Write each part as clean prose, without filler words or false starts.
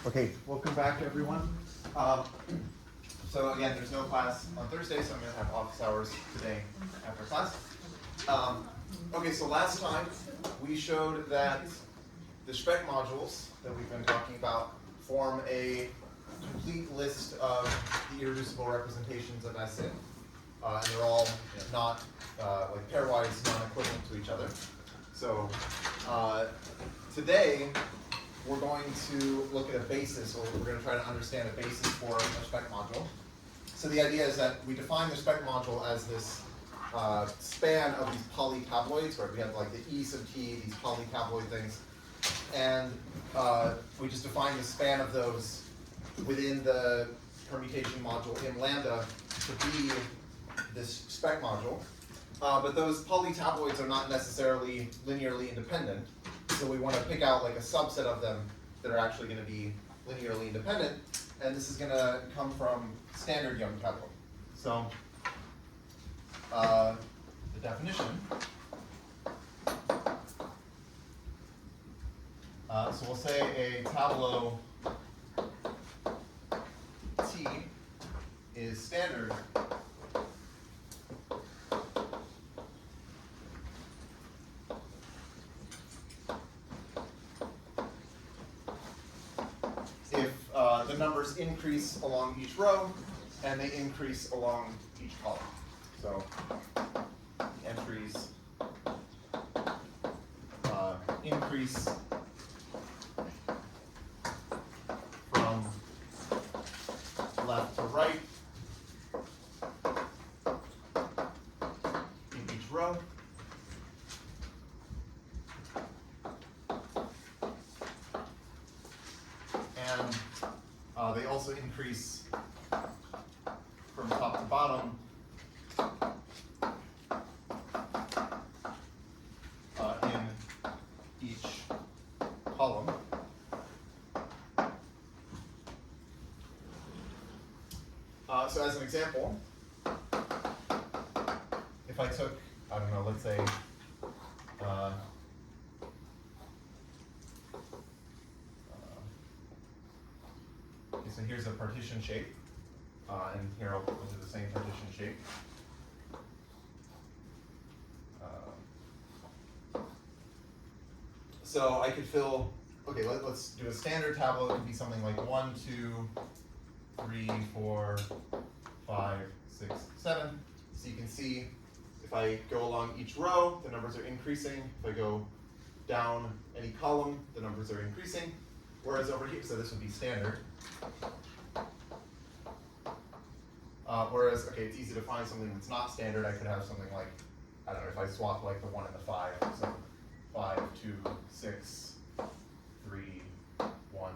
Okay, welcome back everyone. So again, there's no class on Thursday, so I'm going to have office hours today after class. Okay, so last time we showed that the spec modules that we've been talking about form a complete list of the irreducible representations of S in. And they're all not like pairwise non-equivalent to each other. So today we're going to look at a basis, or we're going to try to understand a basis for a spec module. So the idea is that we define the spec module as this span of these polytabloids, right? We have like the E sub t, these polytabloid things, and we just define the span of those within the permutation module in lambda to be this spec module. But those polytabloids are not necessarily linearly independent, so we want to pick out like a subset of them that are actually going to be linearly independent, and this is going to come from standard Young tableau. So the definition, so we'll say a tableau T is standard if the numbers increase along each row and they increase along each column. So entries increase from left to right in each row. And they also increase from top to bottom in each column. So as an example, if I took, I don't know, let's say okay, so here's a partition shape, and here I'll do the same partition shape. So I could fill, okay, let's do a standard tableau. It could be something like 1, 2, 3, 4, 5, 6, 7. So you can see if I go along each row, the numbers are increasing. If I go down any column, the numbers are increasing. Whereas over here, so this would be standard. Whereas, okay, it's easy to find something that's not standard. I could have something like, I don't know, if I swap like the 1 and the 5, so 5, 2, 6, 3, 1,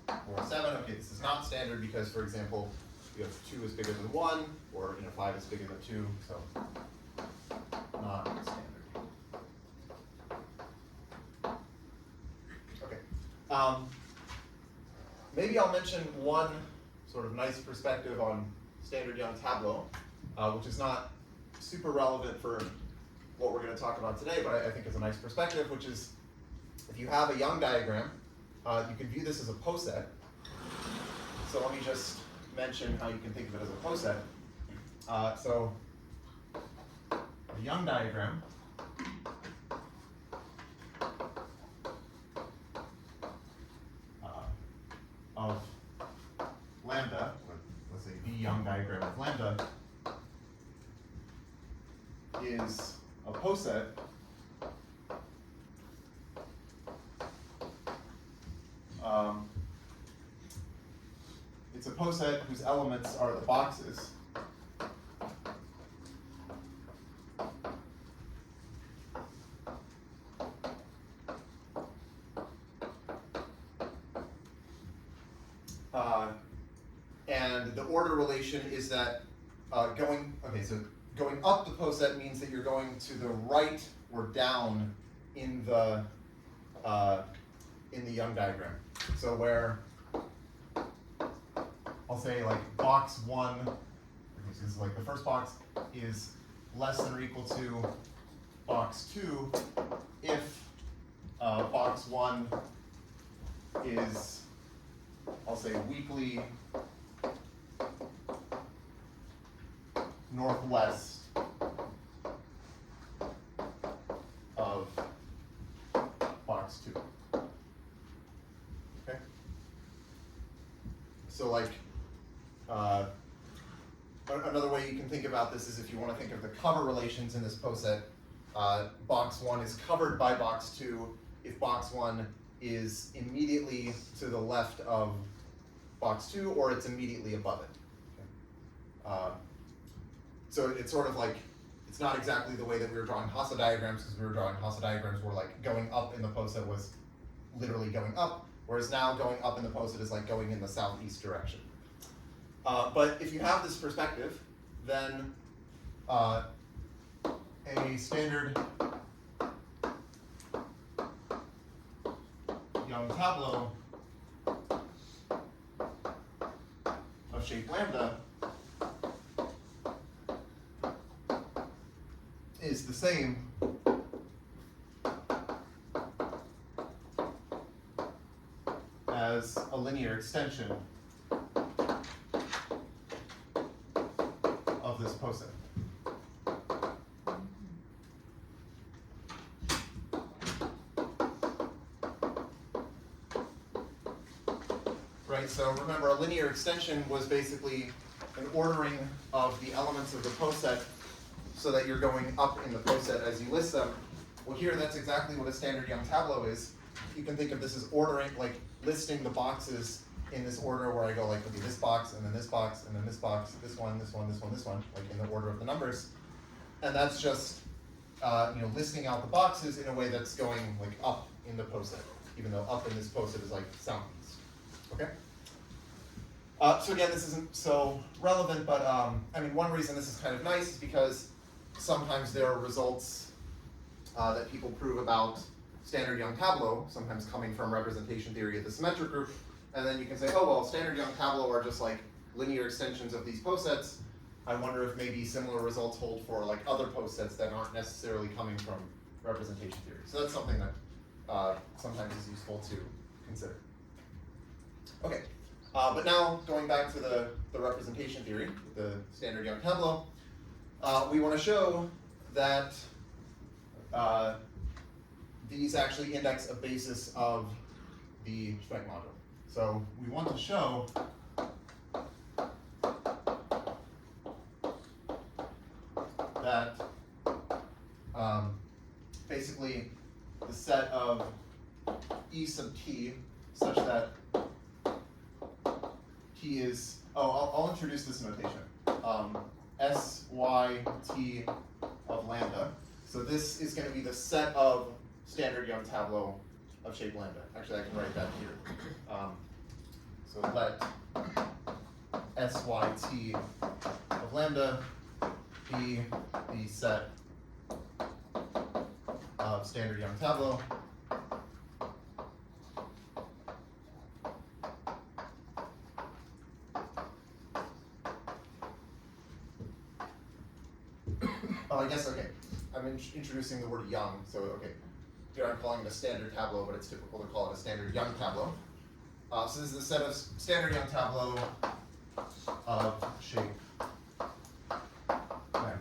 4, 7. Okay, this is not standard because, for example, you have 2 is bigger than 1, or 5 is bigger than 2, so not standard. Okay. Maybe I'll mention one sort of nice perspective on standard Young tableau, which is not super relevant for what we're going to talk about today, but I think is a nice perspective, which is if you have a Young diagram, you can view this as a poset. So let me just mention how you can think of it as a poset. So a Young diagram of lambda, or let's say the Young diagram of lambda, is a poset it's a poset whose elements are the boxes. And the order relation is that going up the poset means that you're going to the right or down in the Young diagram. So where I'll say like box 1, this is like the first box, is less than or equal to box 2 if box 1 is I'll say weekly northwest of box 2. Okay? So like, another way you can think about this is if you want to think of the cover relations in this poset, box 1 is covered by box 2 if box 1 is immediately to the left of box 2 or it's immediately above it. Okay. So it's sort of like, it's not exactly the way that we were drawing Hasse diagrams, because we were drawing Hasse diagrams where like going up in the poset was literally going up, whereas now going up in the poset is like going in the southeast direction. But if you have this perspective, then a standard Young tableau of shape lambda is the same as a linear extension of this poset. Right, so remember, a linear extension was basically an ordering of the elements of the poset so that you're going up in the poset as you list them. Well, here that's exactly what a standard Young tableau is. You can think of this as ordering, like listing the boxes in this order where I go like, okay, this box, and then this box, and then this box, this one, this one, this one, this one, like in the order of the numbers. And that's just listing out the boxes in a way that's going like up in the poset, even though up in this poset is like southeast. Okay? So again, this isn't so relevant, but I mean, one reason this is kind of nice is because sometimes there are results that people prove about standard Young tableau, sometimes coming from representation theory of the symmetric group, and then you can say, oh, well, standard Young tableau are just like linear extensions of these posets. I wonder if maybe similar results hold for like other posets that aren't necessarily coming from representation theory. So that's something that sometimes is useful to consider. Okay, but now going back to the representation theory, the standard Young tableau, we want to show that these actually index a basis of the spec module. So we want to show that basically the set of E sub t such that t is, I'll introduce this notation, s, y, t of lambda. So this is going to be the set of standard Young tableau of shape lambda. Actually, I can write that here. So let s, y, t of lambda be the set of standard Young tableau I guess, okay, I'm introducing the word Young, so okay, here I'm calling it a standard tableau, but it's typical to call it a standard Young tableau. So this is the set of standard Young tableau of shape lambda.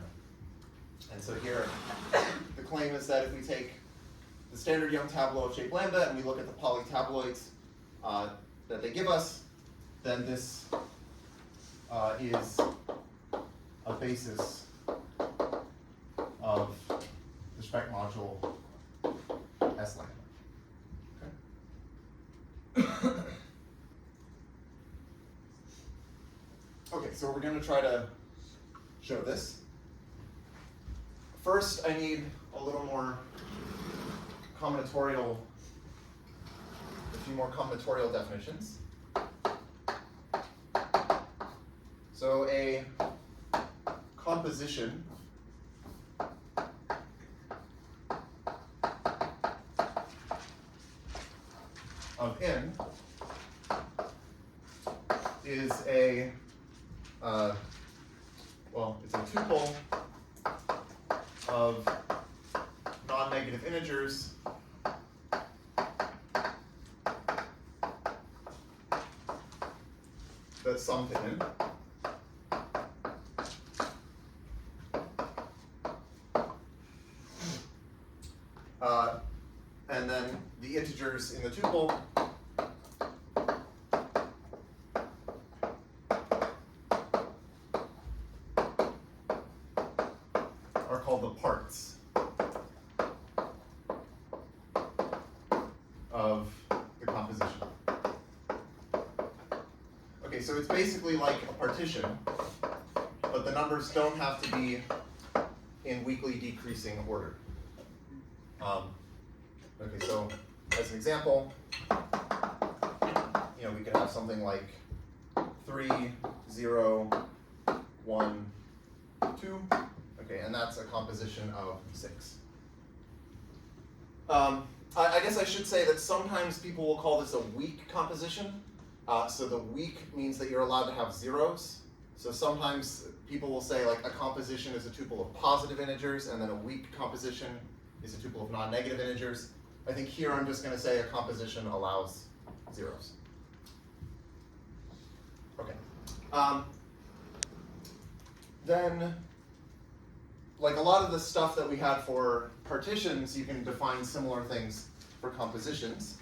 And so here, the claim is that if we take the standard Young tableau of shape lambda and we look at the polytabloids that they give us, then this is a basis of the spec module S lambda. Okay. Okay, so we're going to try to show this. First, I need a little more combinatorial, a few more combinatorial definitions. So a composition of n is a, it's a tuple of non-negative integers the sum to n. And then the integers in the tuple are called the parts of the composition. Okay, so it's basically like a partition, but the numbers don't have to be in weakly decreasing order. Okay, so as an example, we could have something like 3, 0, 1, 2. Okay, and that's a composition of 6. I guess I should say that sometimes people will call this a weak composition. So the weak means that you're allowed to have zeros. So sometimes people will say like a composition is a tuple of positive integers, and then a weak composition is a tuple of non-negative integers. I think here I'm just going to say a composition allows zeros. Okay. Then, like a lot of the stuff that we had for partitions, you can define similar things for compositions.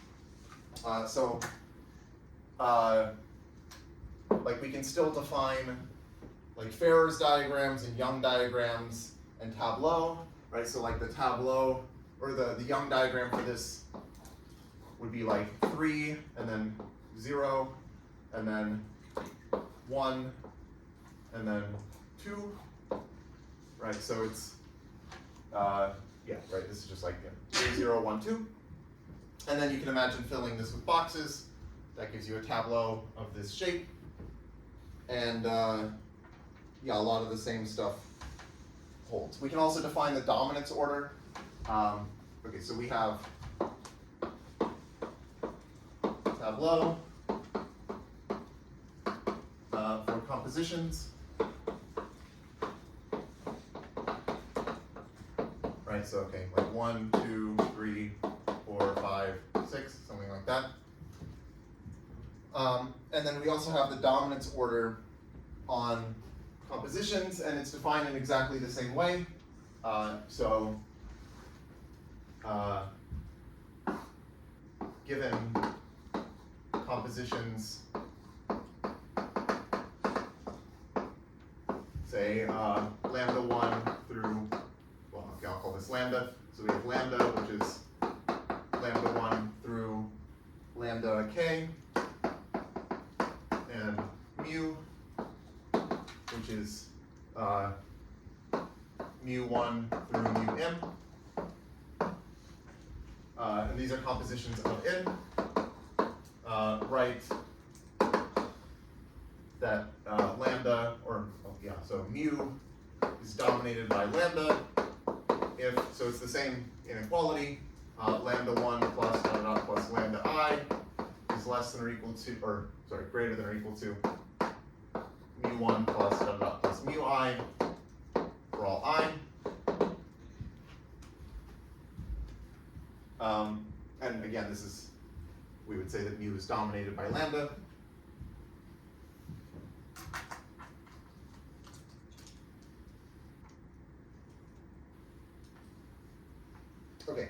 Like we can still define like Farrer's diagrams and Young diagrams and tableau, right? So like the tableau or the Young diagram for this would be like 3 and then 0 and then 1 and then 2, right? So it's yeah, right. This is just like 3, 0, 1, 2, and then you can imagine filling this with boxes. That gives you a tableau of this shape, and yeah, a lot of the same stuff holds. We can also define the dominance order. Okay, so we have tableau for compositions, right? So okay, like 1, 2, 3, 4, 5, 6, something like that. And then we also have the dominance order on compositions, and it's defined in exactly the same way. Given compositions, say lambda 1 through, well, okay, I'll call this lambda. So we have lambda, which is lambda 1 through lambda k, and mu, which is mu 1 through mu m. And these are compositions of n. Write that lambda, or so mu is dominated by lambda if, so it's the same inequality, lambda 1 plus dot dot plus lambda I is less than or equal to, or sorry, greater than or equal to mu 1 plus dot dot plus mu I for all I. And again, this is, we would say that mu is dominated by lambda. Okay.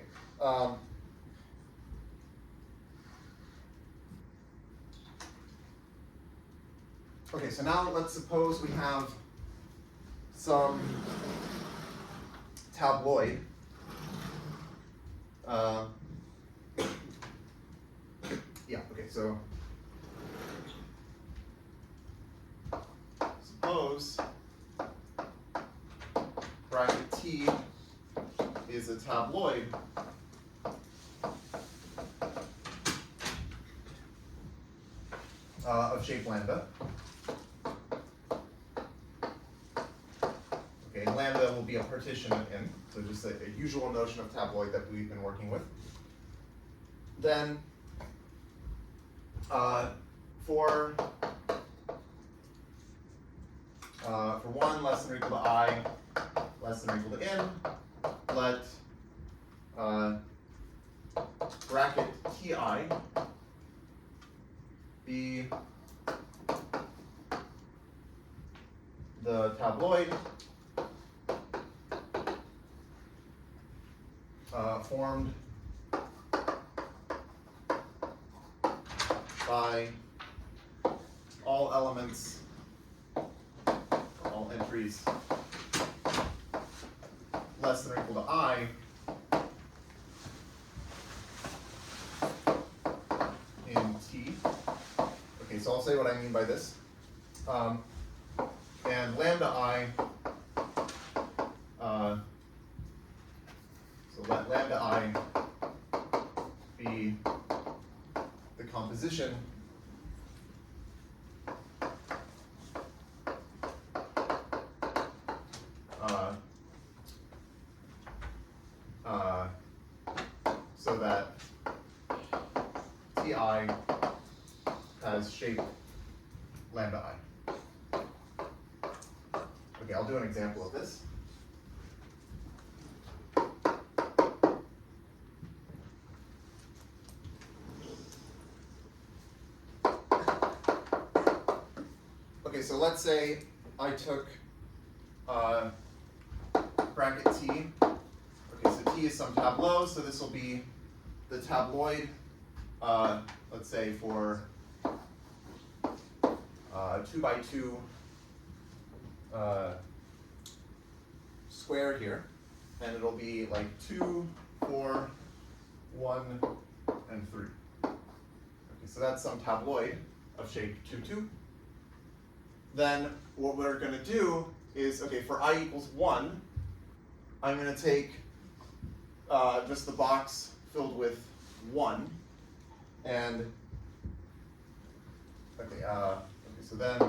Okay, so now let's suppose we have some tabloid. Yeah, okay, so suppose bracket T is a tabloid of shape lambda. Okay, lambda will be a partition of n, so just a usual notion of tabloid that we've been working with. Then for 1 less than or equal to I less than or equal to n, let bracket Ti be tabloid formed by all elements, all entries less than or equal to I in T. Okay, so I'll say what I mean by this. And lambda I, so let lambda I be the composition so that Ti has shape lambda I. Okay, I'll do an example of this. Okay, so let's say I took bracket T. Okay, so T is some tableau, so this will be the tabloid, let's say for 2 by 2 square here, and it'll be like 2, 4, 1, and 3. Okay, so that's some tabloid of shape 2, 2. Then what we're going to do is, okay, for I equals 1, I'm going to take just the box filled with 1, and okay, so then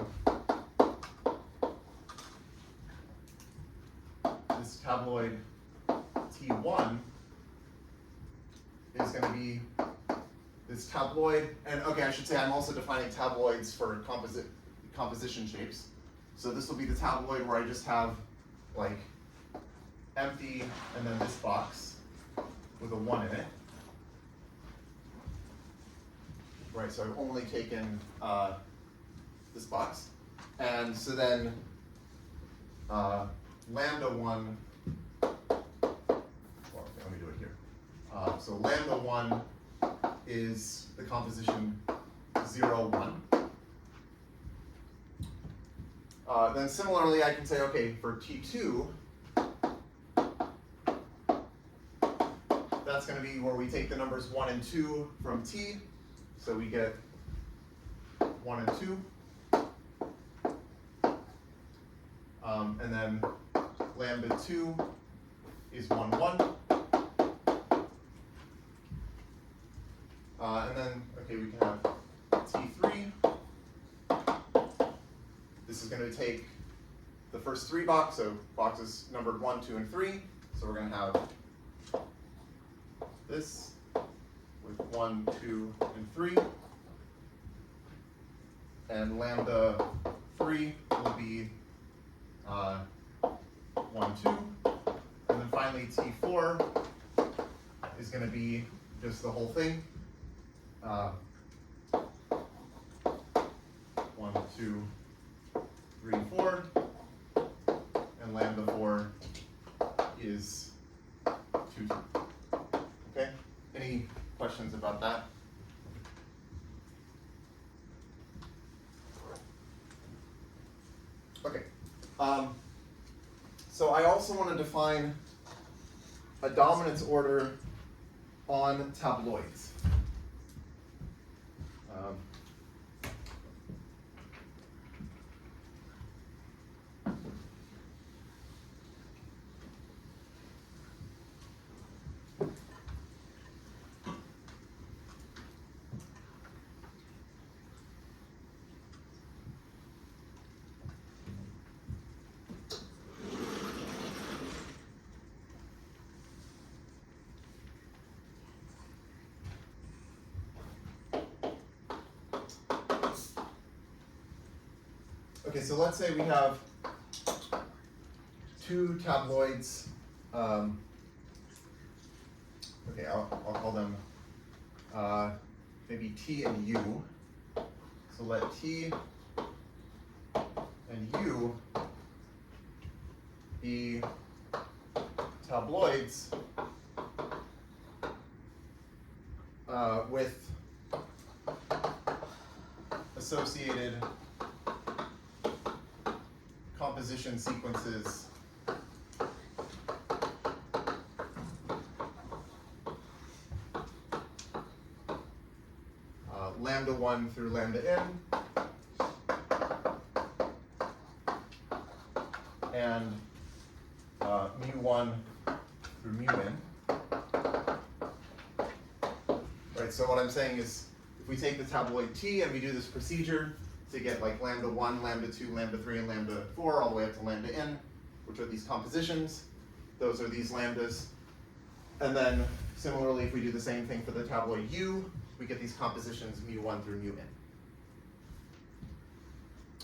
this tabloid T1 is going to be this tabloid, and okay, I should say I'm also defining tabloids for composition shapes. So this will be the tabloid where I just have like empty and then this box with a 1 in it. Right, so I've only taken this box. And so then lambda 1, well, let me do it here. So lambda 1 is the composition 0, 1. Then similarly, I can say, okay, for T2, that's going to be where we take the numbers 1 and 2 from T. So we get 1 and 2. And then lambda 2 is 1, 1. And then, okay, we can have T3. This is going to take the first 3 boxes, so boxes numbered 1, 2, and 3. So we're going to have this with 1, 2, and 3. And lambda 3 will be 1, 2. And then finally T4 is going to be just the whole thing. 1, 2, 3, 4. And lambda 4 is 2, 2. Okay? Any questions about that? Okay. So I also want to define a dominance order on tabloids. Okay, so let's say we have 2 tabloids. Okay, I'll call them maybe T and U. So let T and U be tabloids with associated composition sequences lambda 1 through lambda n, and mu1 through mu n. Right, so what I'm saying is, if we take the tabloid T and we do this procedure to get like lambda 1, lambda 2, lambda 3, and lambda 4, all the way up to lambda n, which are these compositions, those are these lambdas. And then similarly, if we do the same thing for the tabloid U, we get these compositions mu1 through mu n.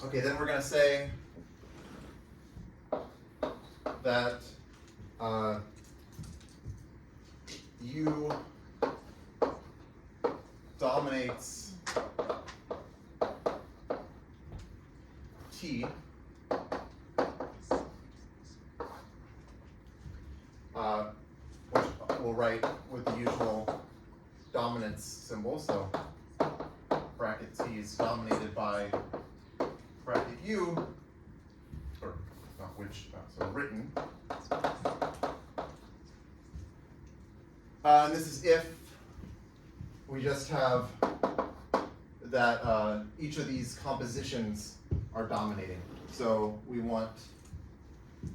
Okay, then we're going to say that U dominates T which we'll write with the usual dominance symbol. So bracket T is dominated by bracket U, or not which, so written. And this is if we just have that each of these compositions are dominating. So we want,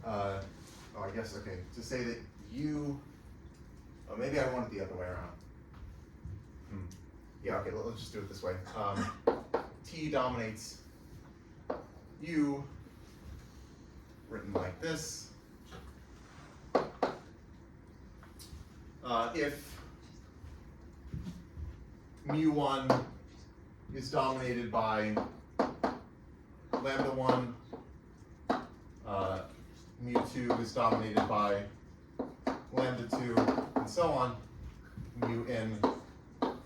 I guess, okay, to say that U, oh, maybe I want it the other way around. Yeah, okay, let's just do it this way. T dominates U, written like this. If mu1 is dominated by lambda 1, mu2 is dominated by lambda 2, and so on, mu n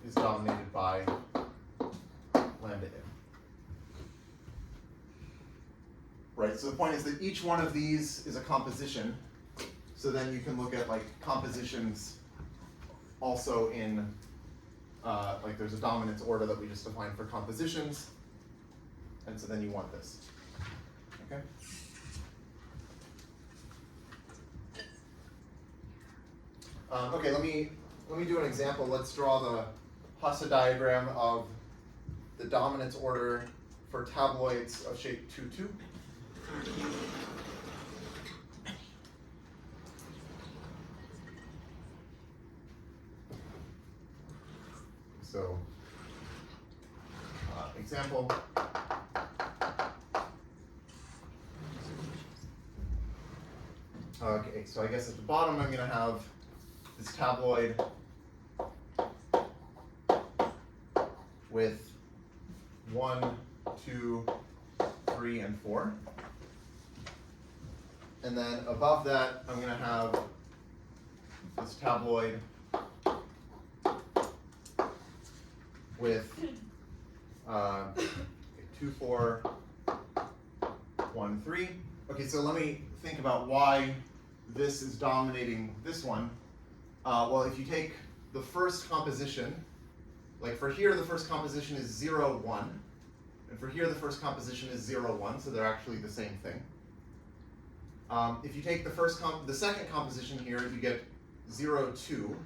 is dominated by lambda n. Right, so the point is that each one of these is a composition, so then you can look at like compositions also in like there's a dominance order that we just defined for compositions, and so then you want this. Okay. Okay, let me do an example. Let's draw the Hasse diagram of the dominance order for tabloids of shape 2,2. So, example. Okay, so I guess at the bottom I'm going to have this tabloid with 1, 2, 3, and 4. And then above that, I'm going to have this tabloid with 2, 4, 1, 3. Okay, so let me think about why this is dominating this one. Well, if you take the first composition, like for here the first composition is 0, 1, and for here the first composition is 0, 1, so they're actually the same thing. If you take the second composition here, you get 0, 2.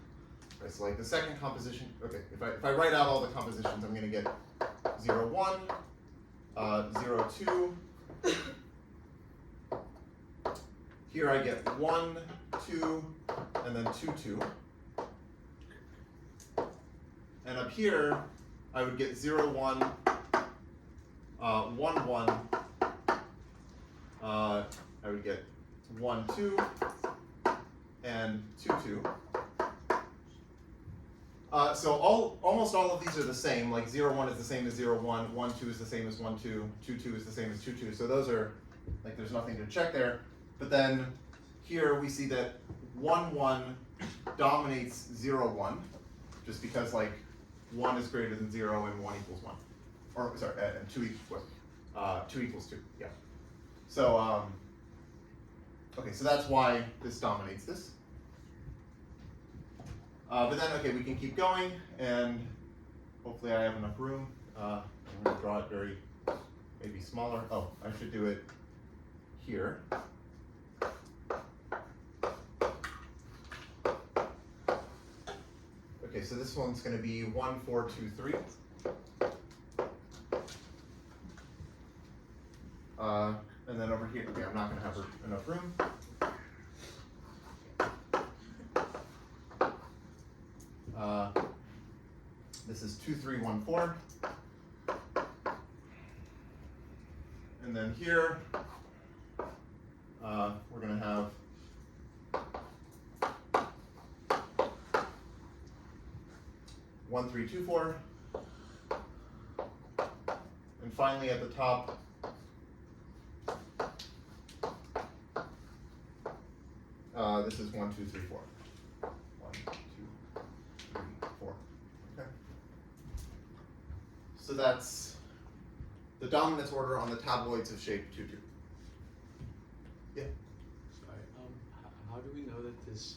Right, so like the second composition, okay, if I write out all the compositions, I'm going to get 0, 1, 0, 2. Here I get 1, 2, and then 2, 2. And up here, I would get 0, 1, 1, 1. I would get 1, 2, and 2, 2. So almost all of these are the same. Like 0, 1 is the same as 0, 1, 1, 2 is the same as 1, 2, 2, 2 is the same as 2, 2. So those are, like, there's nothing to check there. But then here we see that 1, 1 dominates 0, 1, just because like 1 is greater than 0 and 1 equals 1. Or sorry, and 2 equals 2 equals 2. Yeah. So Okay, so that's why this dominates this. But then, okay, we can keep going, and hopefully I have enough room. I'm going to draw it very, maybe smaller. Oh, I should do it here. Okay, so this one's going to be 1, 4, 2, 3. And then over here, okay, I'm not going to have enough room. This is 2, 3, 1, 4. And then here, we're going to have 1, 3, 2, 4. And finally at the top, this is 1, 2, 3, 4. 1, 2, 3, 4. Okay. So that's the dominance order on the tabloids of shape 2, 2. Yeah. Sorry. How do we know that this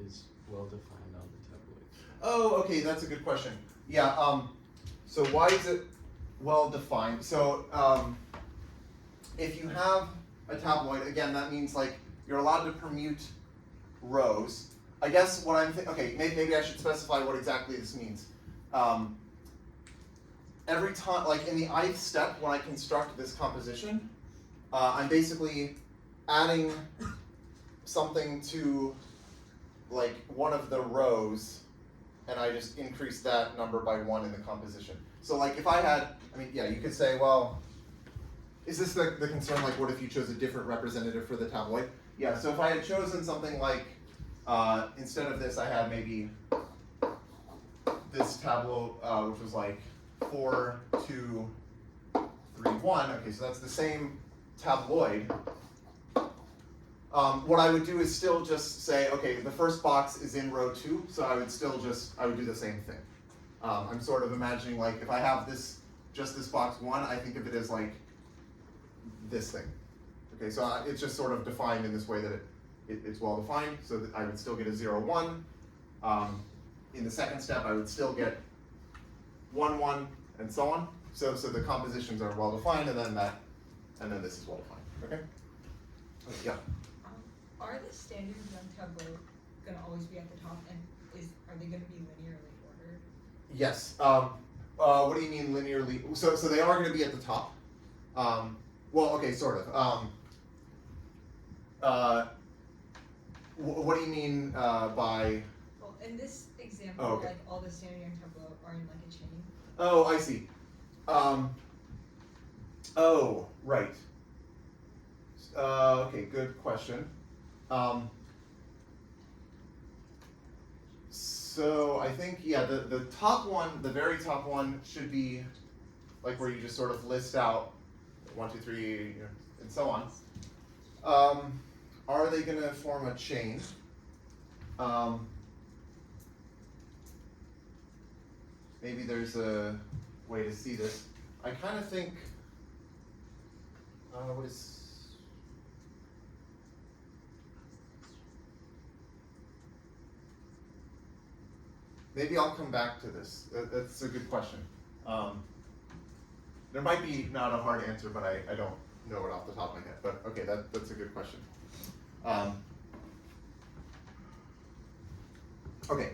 is well defined on the tabloid? Oh, okay, that's a good question. Yeah. So why is it well defined? So if you have a tabloid, again, that means like you're allowed to permute rows. I guess what I'm okay, maybe I should specify what exactly this means. Every time, like in the ith step, when I construct this composition, I'm basically adding something to like one of the rows, and I just increase that number by 1 in the composition. So like if I had, I mean, yeah, you could say, well, is this the concern, like what if you chose a different representative for the tabloid? Yeah, so if I had chosen something like, instead of this, I had maybe this tableau, which was like 4, 2, 3, 1. Okay, so that's the same tabloid. What I would do is still just say, okay, the first box is in row 2, so I would still I would do the same thing. I'm sort of imagining like if I have just this box 1, I think of it as like this thing. Okay, so it's just sort of defined in this way that it's well defined, so that I would still get a 0, 1. In the second step, I would still get 1, 1, and so on. So the compositions are well defined, and then this is well defined. Okay. Yeah. Are the standards on Tableau going to always be at the top, and are they going to be linearly ordered? Yes. What do you mean linearly? So they are going to be at the top. Well, okay, sort of. What do you mean by? Well, in this example, okay. like all the standards on Tableau are in like a chain. Oh, I see. Oh, right. Okay, good question. So I think, yeah, the top one, the very top one should be like where you just sort of list out 1, 2, 3, and so on. Are they going to form a chain? Maybe there's a way to see this. I kind of think, what is, maybe I'll come back to this. That's a good question. There might be not a hard answer, but I don't know it off the top of my head. But okay, that's a good question. Okay.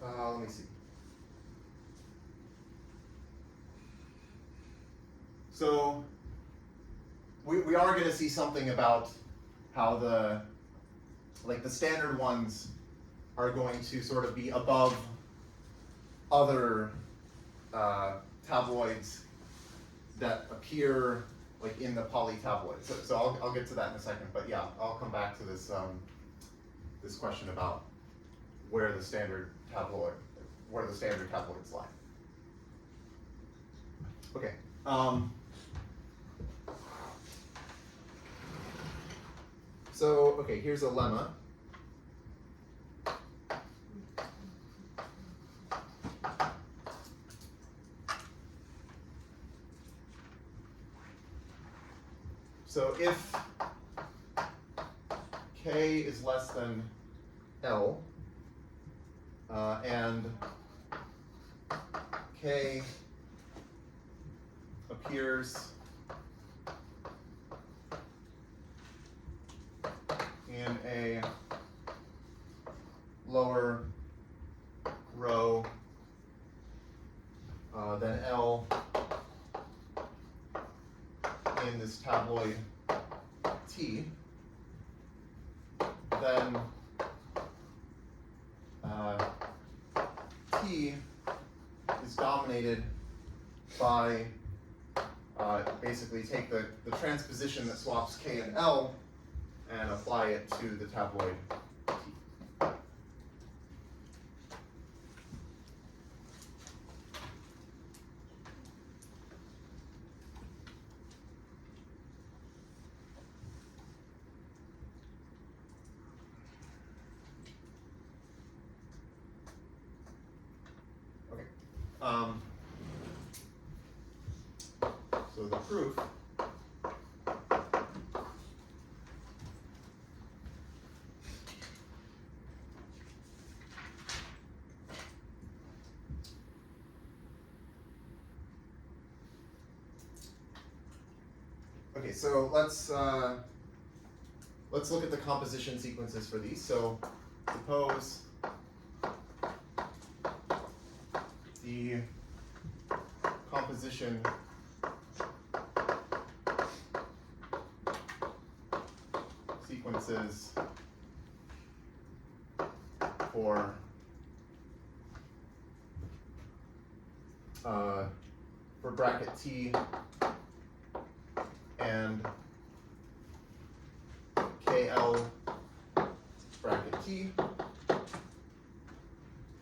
Let me see. So we are going to see something about how the standard ones are going to sort of be above other tabloids that appear like in the polytabloid. So I'll get to that in a second. But yeah, I'll come back to this this question about where the standard tabloids lie. Okay. So okay, here's a lemma. So if K is less than L, and K appears in a lower row than L in this tabloid T, then T is dominated by basically take the transposition that swaps K and L and apply it to the tabloid T. Okay. So the proof okay, so let's look at the composition sequences for these. So suppose the composition sequences for bracket T and KL bracket T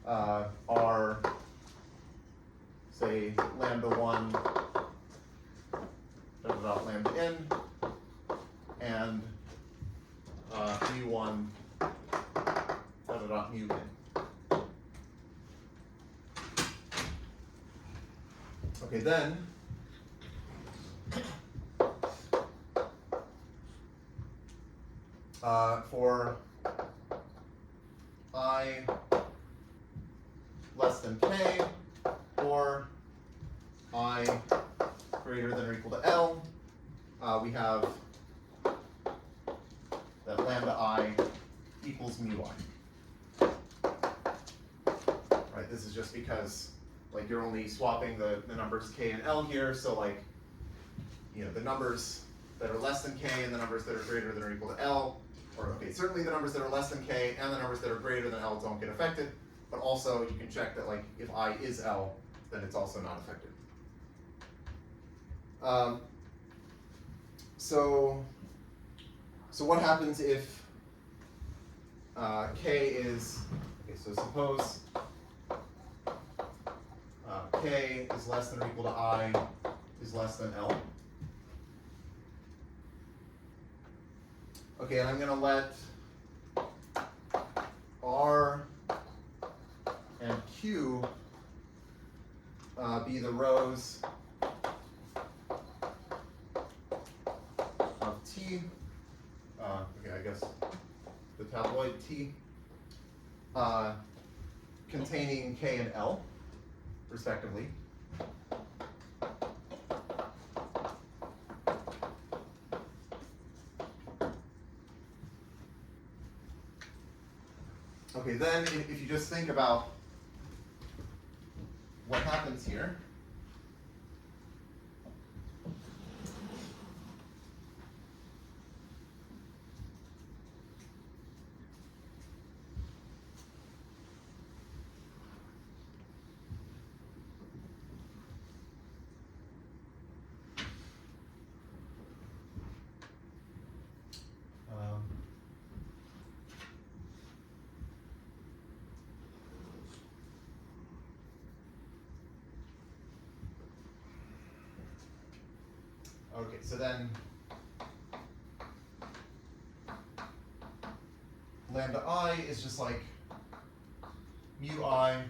are, say, lambda 1 dot lambda n and mu 1 dot mu n. Okay, then for I less than K or I greater than or equal to L, we have that lambda I equals mu I. Right, this is just because like you're only swapping the numbers K and L here, so like, you know, the numbers that are less than K and the numbers that are greater than or equal to L, or okay, certainly the numbers that are less than K and the numbers that are greater than L don't get affected, but also you can check that like if I is L, then it's also not affected. So what happens if K is, okay, so suppose K is less than or equal to I is less than L. Okay, and I'm going to let R and Q be the rows of T, okay, I guess the tabloid T, containing K and L, respectively. Okay, then if you just think about what happens here, okay, so then lambda I is just like mu I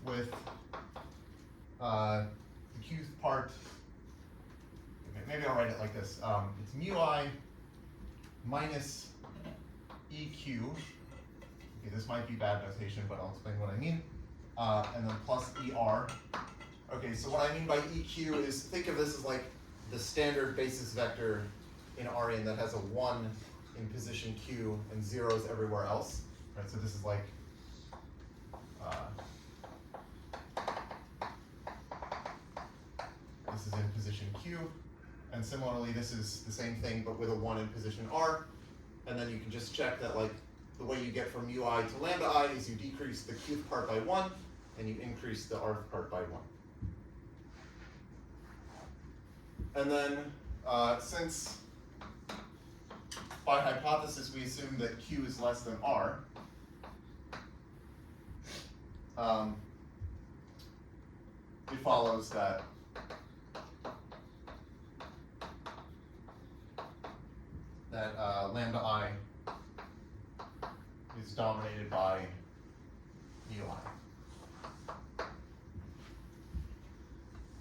with the qth part. Okay, maybe I'll write write it like this. It's mu I minus EQ. Okay, this might be bad notation, but I'll explain what I mean. And then plus ER. Okay, so what I mean by EQ is, think of this as like the standard basis vector in Rn that has a 1 in position Q and zeros everywhere else. Right, so this is like this is in position Q, and similarly this is the same thing but with a 1 in position R, and then you can just check that like the way you get from mu I to lambda I is you decrease the qth part by 1 and you increase the rth part by 1. And then since by hypothesis we assume that Q is less than R, it follows that lambda I is dominated by mu I.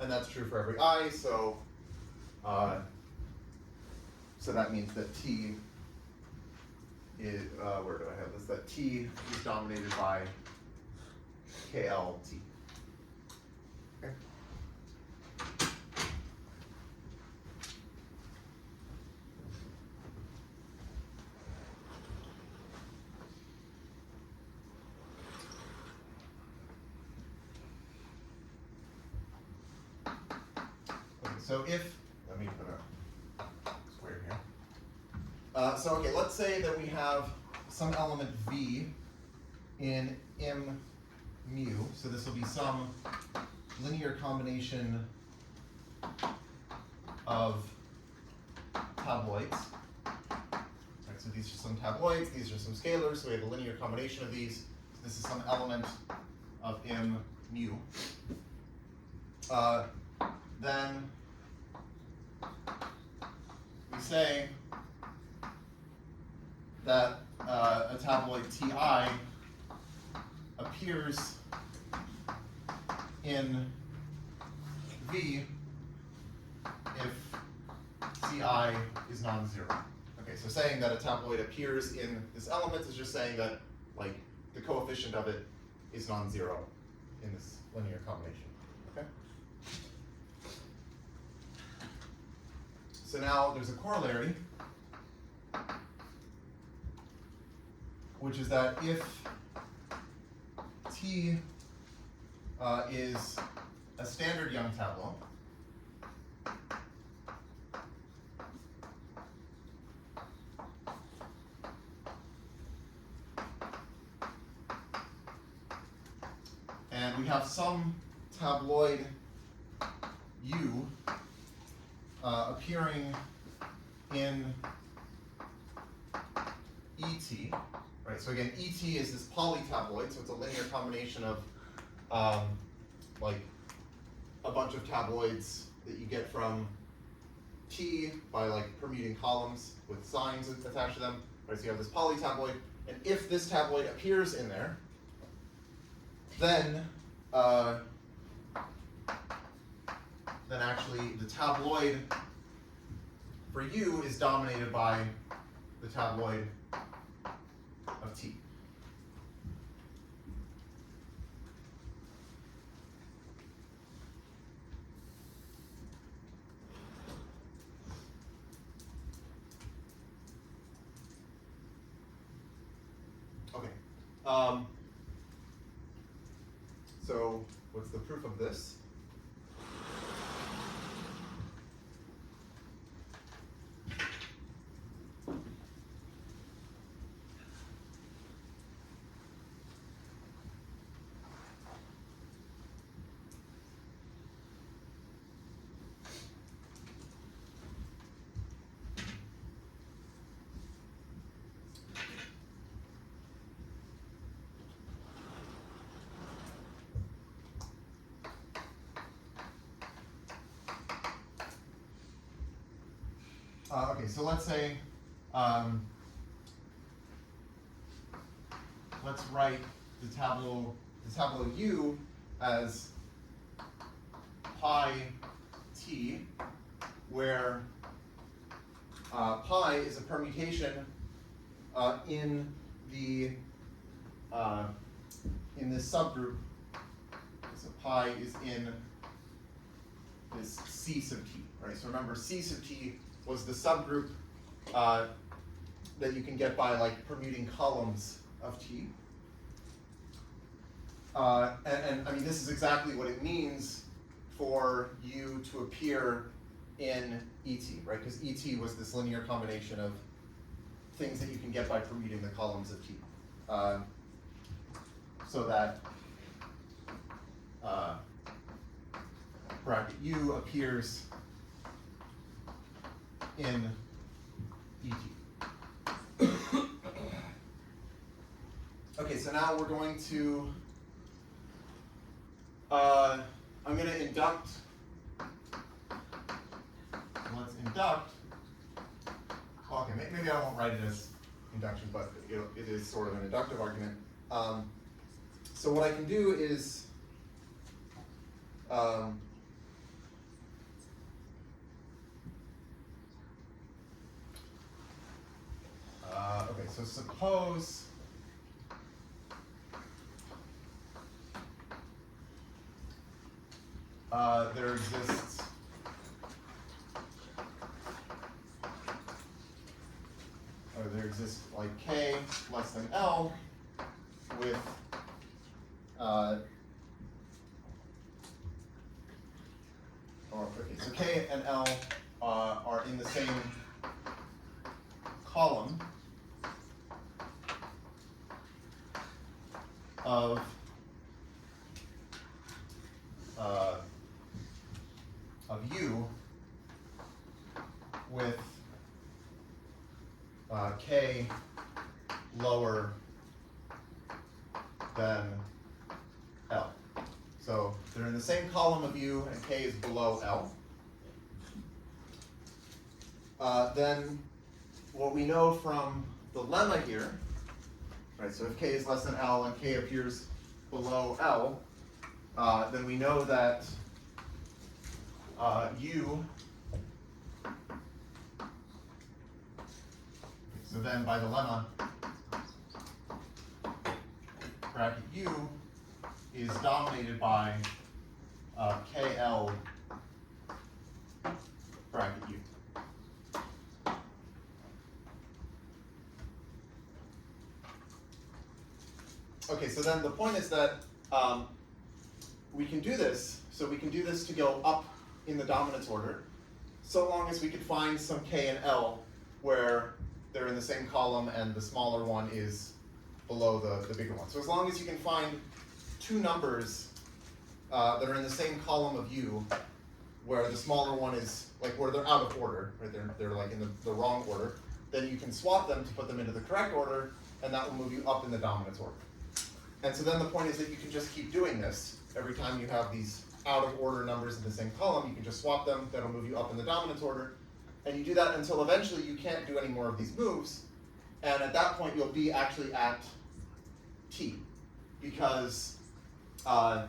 And that's true for every I, so that means that T is, where do I have this? That T is dominated by KLT. Okay. So if, let me put a square here. So okay, let's say that we have some element V in M mu. So this will be some linear combination of tabloids. Right, so these are some tabloids, these are some scalars, so we have a linear combination of these. So this is some element of M mu. Then we say that a tabloid Ti appears in V if Ci is non-zero. Okay, so saying that a tabloid appears in this element is just saying that like the coefficient of it is non-zero in this linear combination. Okay. So now there's a corollary, which is that if T is a standard Young tableau, and we have some tabloid U appearing in ET, right? So again, ET is this polytabloid, so it's a linear combination of like a bunch of tabloids that you get from T by like permuting columns with signs attached to them, right? So you have this polytabloid, and if this tabloid appears in there, then actually the tabloid for U is dominated by the tabloid of T. Okay. So what's the proof of this? Okay, so let's say, let's write the tableau U as pi t, where pi is a permutation in the in this subgroup. So pi is in this C sub t, right? So remember, C sub t was the subgroup that you can get by like permuting columns of t. And I mean, this is exactly what it means for U to appear in ET, right? Because ET was this linear combination of things that you can get by permuting the columns of T. So that bracket U appears in ET. Okay, so now we're going to, I'm going to induct. Let's induct. Okay, maybe I won't write it as induction, but it is sort of an inductive argument. So what I can do is okay, so suppose there exists like k less than L with so k and L are in the same column of U with k lower than L. So they're in the same column of U and k is below L. Then what we know from the lemma here, right, so if k is less than L and k appears below L, then we know that U, so then by the lemma, bracket U is dominated by KL bracket U. Okay, so then the point is that we can do this. So we can do this to go up in the dominance order, so long as we could find some K and L where they're in the same column and the smaller one is below the bigger one. So as long as you can find two numbers that are in the same column of U, where the smaller one is, like where they're out of order, right? They're like in the wrong order, then you can swap them to put them into the correct order, and that will move you up in the dominance order. And so then the point is that you can just keep doing this. Every time you have these out of order numbers in the same column, you can just swap them, that'll move you up in the dominance order. And you do that until eventually you can't do any more of these moves, and at that point you'll be actually at T. Because, well,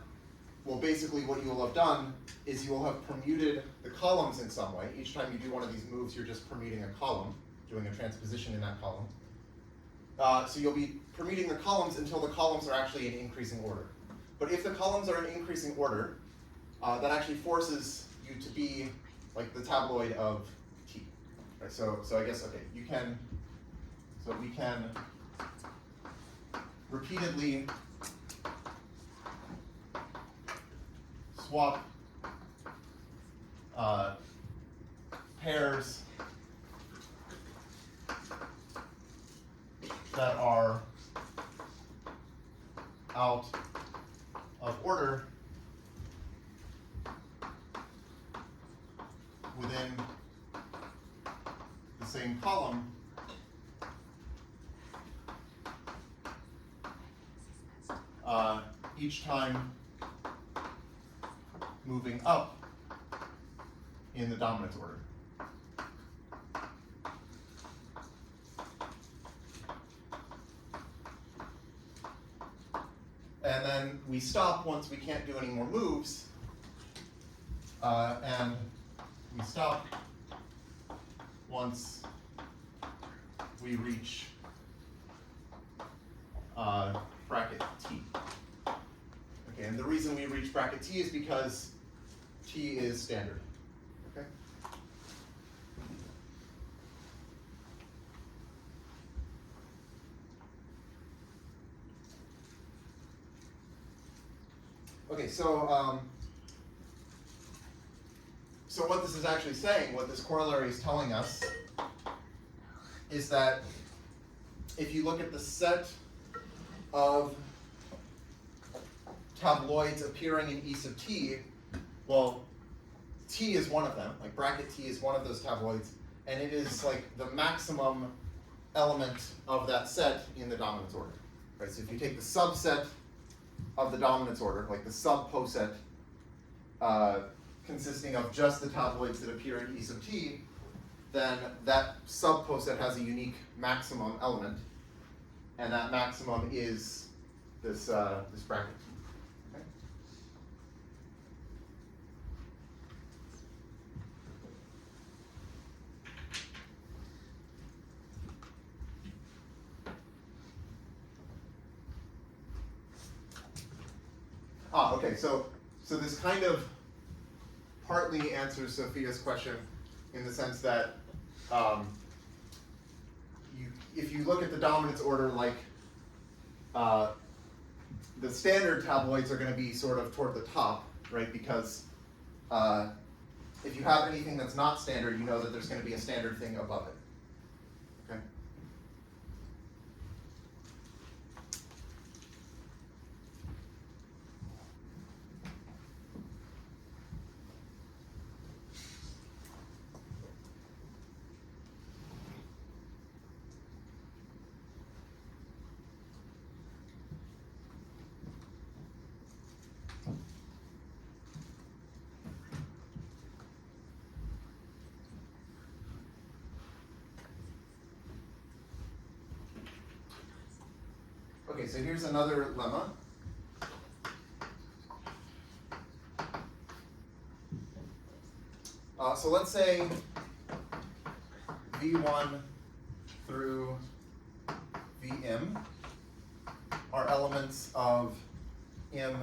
basically what you will have done is you will have permuted the columns in some way. Each time you do one of these moves, you're just permuting a column, doing a transposition in that column. So you'll be permuting the columns until the columns are actually in increasing order. But if the columns are in increasing order, that actually forces you to be like the tabloid of T. Right, so I guess, okay, we can repeatedly swap pairs that are out of order within the same column each time moving up in the dominance order. And then we stop once we can't do any more moves, and we stop once we reach bracket T. Okay, and the reason we reach bracket T is because T is standard. Okay. Okay, so what this is actually saying, what this corollary is telling us, is that if you look at the set of tabloids appearing in E sub t, well, T is one of them, like bracket T is one of those tabloids, and it is like the maximum element of that set in the dominance order. Right? So if you take the subset of the dominance order, like the sub-poset, consisting of just the tabloids that appear in E sub t, then that sub-poset has a unique maximum element, and that maximum is this this bracket. Okay? Okay, so this kind of partly answers Sophia's question in the sense that if you look at the dominance order, like the standard tabloids are going to be sort of toward the top, right? Because if you have anything that's not standard, you know that there's going to be a standard thing above it. Okay. Okay, so here's another lemma. So let's say V1 through Vm are elements of M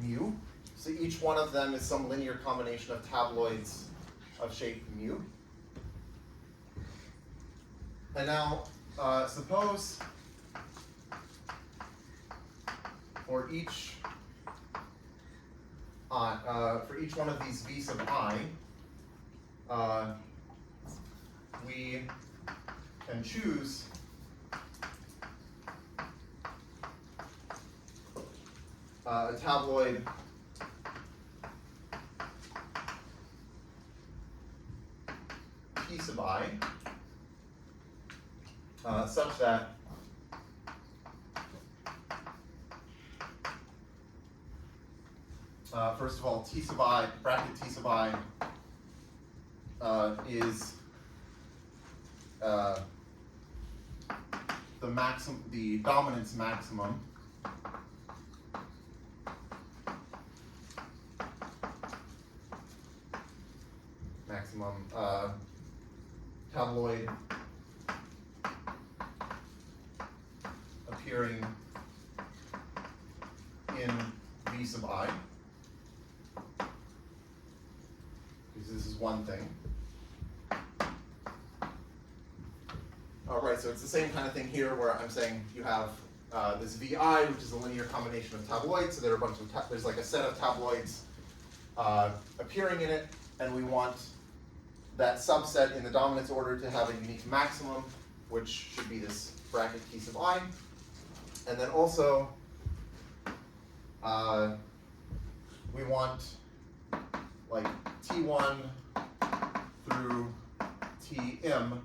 mu. So each one of them is some linear combination of tabloids of shape mu. And now suppose for each one of these V sub I, we can choose a tabloid T sub I such that first of all, T sub I, bracket T sub I is the dominance maximum tabloid appearing in V sub I. Because this is one thing. All right, so it's the same kind of thing here where I'm saying you have this VI, which is a linear combination of tabloids. So there are a bunch of there's like a set of tabloids appearing in it, and we want that subset in the dominance order to have a unique maximum, which should be this bracket T sub I. And then also we want like T1 through Tm.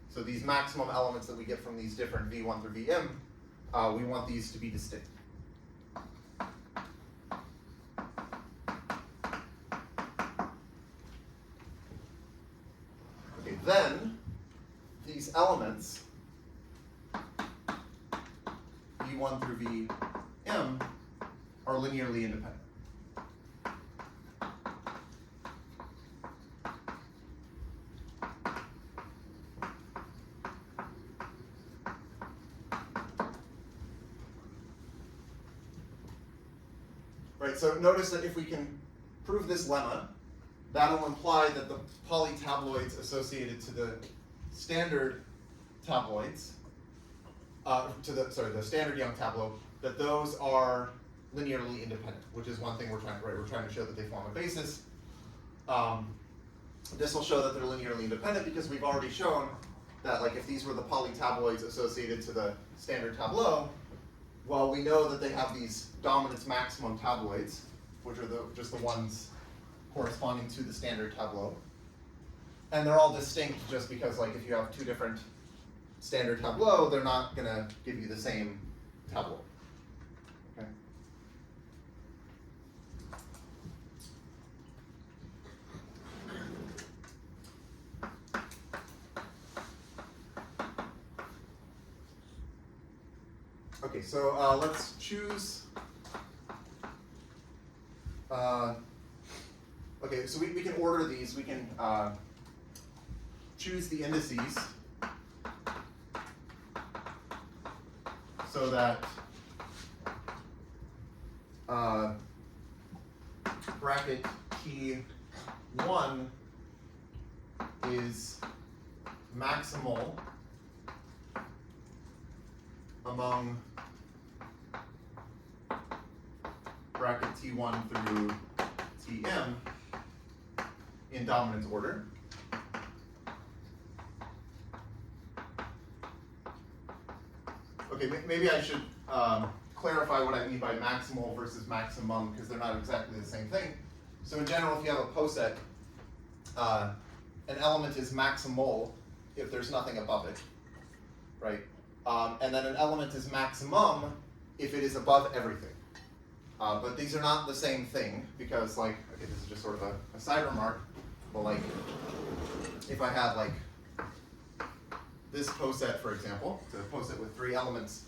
So these maximum elements that we get from these different V1 through Vm, we want these to be distinct. Okay, then these elements, V1 through Vm, are linearly independent. Right, so notice that if we can prove this lemma, that'll imply that the polytabloids associated to the standard tabloids, the standard Young tableau, that those are linearly independent, which is one thing we're trying to, right, we're trying to show that they form a basis. This will show that they're linearly independent because we've already shown that, like, if these were the polytabloids associated to the standard tableau, well, we know that they have these dominance maximum tabloids, which are just the ones corresponding to the standard tableau. And they're all distinct just because, like, if you have two different standard tableau, they're not going to give you the same tableau. Okay. Okay, so let's choose. Okay, so we can order these. We can choose the indices so that bracket T1 is maximal among bracket T1 through Tm in dominance order. Okay, maybe I should clarify what I mean by maximal versus maximum, because they're not exactly the same thing. So in general, if you have a poset, an element is maximal if there's nothing above it, right? And then an element is maximum if it is above everything. But these are not the same thing, because, like, okay, this is just sort of a side remark, but, like, if I had, like, this poset, for example, it's a poset with 3 elements,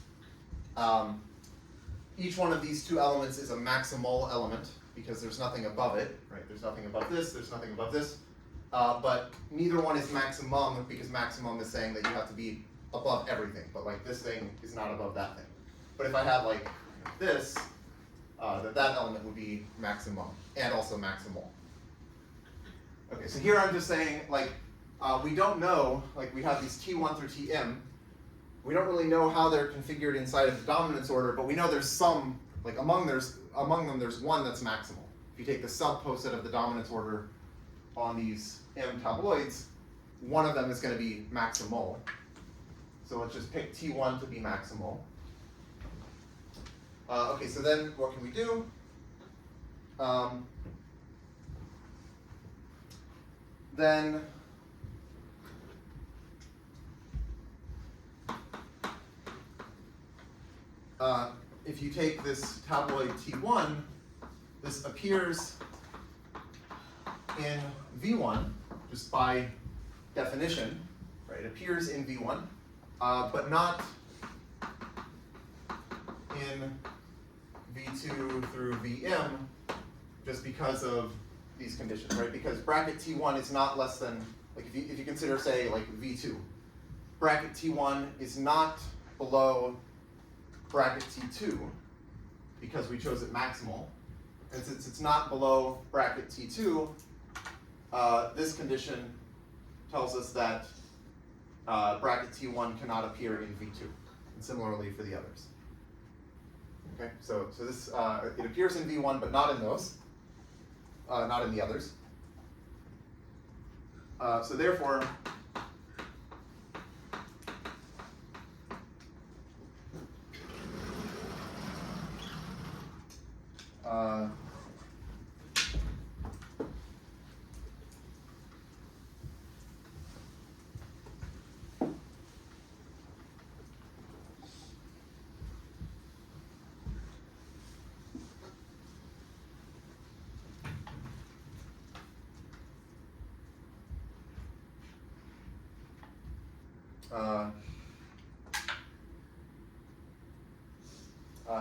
each one of these 2 elements is a maximal element, because there's nothing above it, right? There's nothing above this, there's nothing above this, but neither one is maximum, because maximum is saying that you have to be above everything, but, like, this thing is not above that thing. But if I had, like, this, that element would be maximum, and also maximal. Okay, so here I'm just saying, like, we don't know, like, we have these T1 through Tm, we don't really know how they're configured inside of the dominance order, but we know there's some, like, among them there's one that's maximal. If you take the sub-poset of the dominance order on these M tabloids, one of them is going to be maximal. So let's just pick T1 to be maximal. Okay, so then what can we do? Then if you take this tabloid T1, this appears in V1, just by definition, right? It appears in V1, but not in V2 through Vm, just because of these conditions, right? Because bracket T1 is not less than, like, if you consider, say, like, V2, bracket T1 is not below bracket T2, because we chose it maximal, and since it's not below bracket T2, this condition tells us that bracket T1 cannot appear in V2, and similarly for the others. Okay, so this it appears in V1, but not in those, not in the others. So therefore,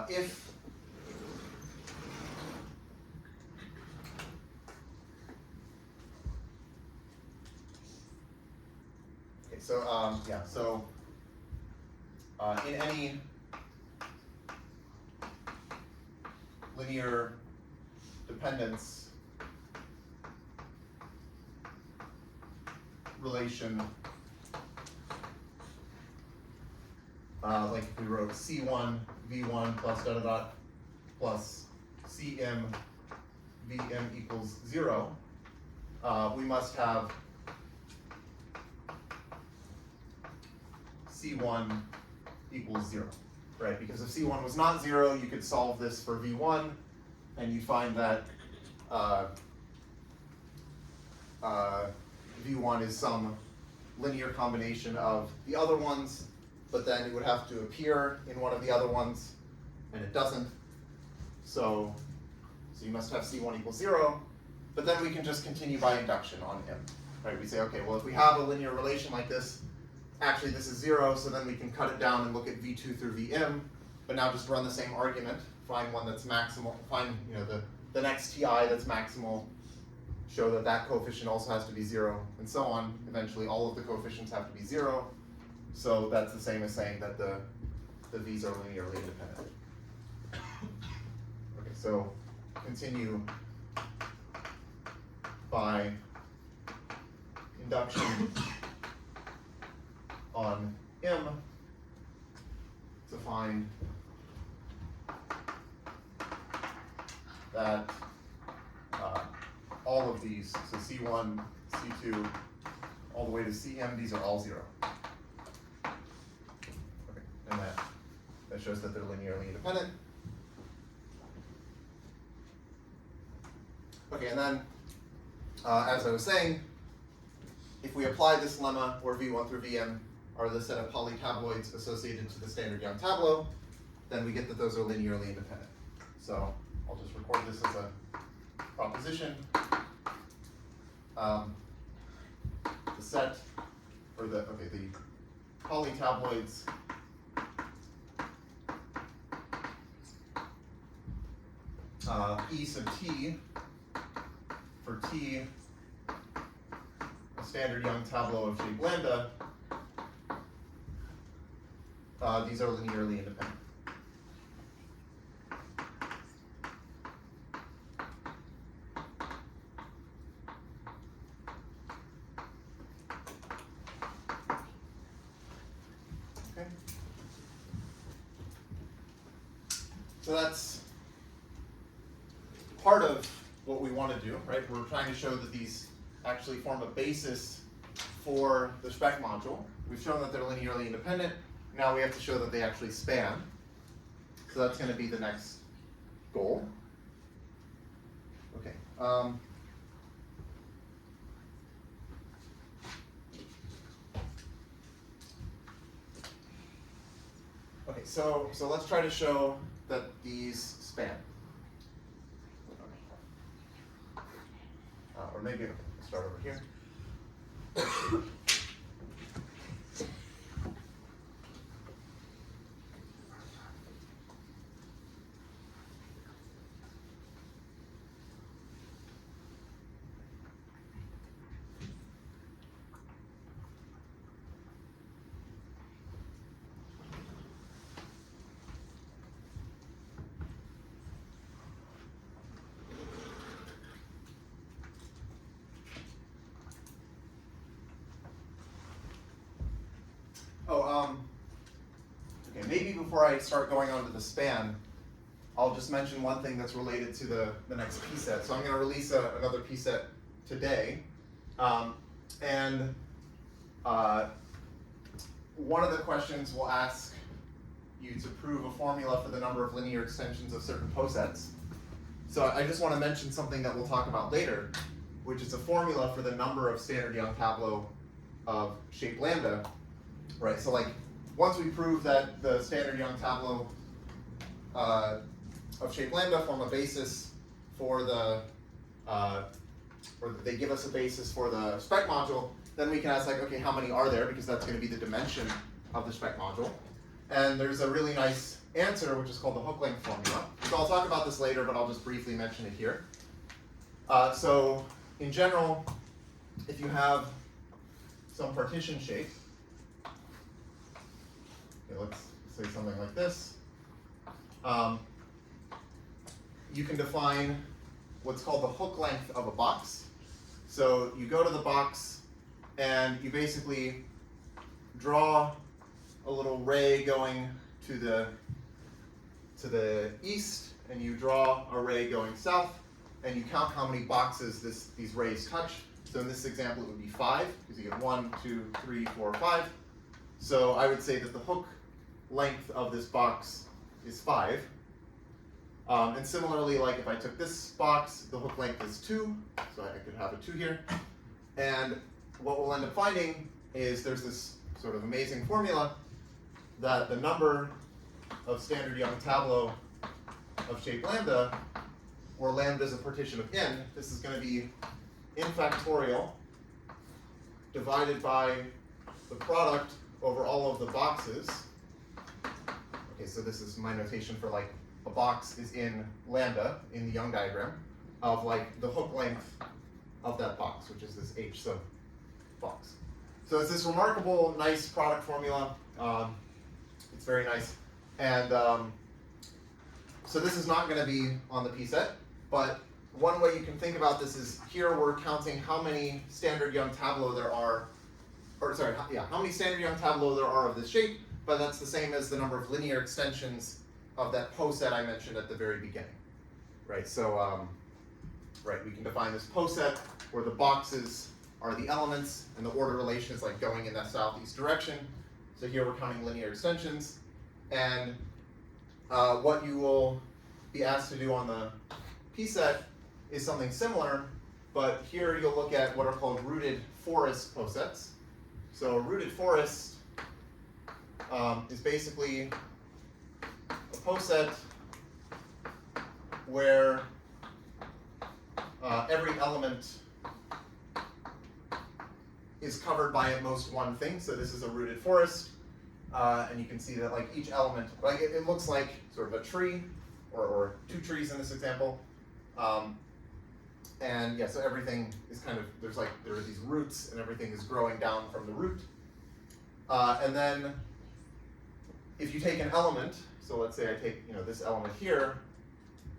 if okay, so yeah, so in any linear dependence relation, like if we wrote C1 V1 plus dot dot dot plus Cm Vm equals 0, we must have C1 equals 0, right? Because if C1 was not 0, you could solve this for V1, and you find that V1 is some linear combination of the other ones, but then it would have to appear in one of the other ones, and it doesn't. So you must have C1 equals 0, but then we can just continue by induction on M, right? We say, okay, well, if we have a linear relation like this, actually this is 0, so then we can cut it down and look at V2 through Vm, but now just run the same argument, find one that's maximal, find the next TI that's maximal, show that that coefficient also has to be 0, and so on. Eventually all of the coefficients have to be 0, so that's the same as saying that the V's are linearly independent. Okay, so continue by induction on M to find that all of these, so C1, C2, all the way to Cm, these are all 0. Okay, and that shows that they're linearly independent. Okay, and then, as I was saying, if we apply this lemma where V1 through Vm are the set of polytabloids associated to the standard Young tableau, then we get that those are linearly independent. So I'll just record this as a proposition. The set, or the polytabloids E sub t, for t a standard Young tableau of shape lambda, these are linearly independent. Okay. So that's part of what we want to do, right? We're trying to show that these actually form a basis for the spec module. We've shown that they're linearly independent. Now we have to show that they actually span. So that's going to be the next goal. Okay. Okay, so let's try to show that these span. Or maybe I'll start over here. Okay, maybe before I start going on to the span, I'll just mention one thing that's related to the next p-set. So I'm going to release another p-set today. One of the questions will ask you to prove a formula for the number of linear extensions of certain posets. So I just want to mention something that we'll talk about later, which is a formula for the number of standard Young tableau of shape lambda. Right, so like once we prove that the standard Young tableau of shape lambda form a basis for the, or they give us a basis for the spec module, then we can ask like, okay, how many are there? Because that's going to be the dimension of the spec module. And there's a really nice answer, which is called the hook length formula. So I'll talk about this later, but I'll just briefly mention it here. So in general, if you have some partition shape, okay, let's say something like this. You can define what's called the hook length of a box. So you go to the box and you basically draw a little ray going to the east, and you draw a ray going south, and you count how many boxes these rays touch. So in this example, it would be 5, because you get 1, 2, 3, 4, 5. So I would say that the hook length of this box is 5. And similarly, like if I took this box, the hook length is 2, so I could have a 2 here. And what we'll end up finding is there's this sort of amazing formula that the number of standard Young tableau of shape lambda, where lambda is a partition of n, this is going to be n factorial divided by the product over all of the boxes. Okay, so this is my notation for like a box is in lambda in the Young diagram of like the hook length of that box, which is this h sub box. So it's this remarkable, nice product formula. It's very nice. And so this is not going to be on the P set, but one way you can think about this is here we're counting how many standard Young tableau there are, or sorry, yeah, how many standard Young tableau there are of this shape, but that's the same as the number of linear extensions of that poset I mentioned at the very beginning, right? So, right, we can define this poset where the boxes are the elements and the order relation is like going in that southeast direction. So here we're counting linear extensions, and what you will be asked to do on the P set is something similar, but here you'll look at what are called rooted forest posets. So a rooted forest is basically a poset where every element is covered by at most one thing. So this is a rooted forest, and you can see that like each element, like it looks like sort of a tree, or 2 trees in this example. And yeah, so everything is kind of, there are these roots, and everything is growing down from the root. And then if you take an element, so let's say I take this element here,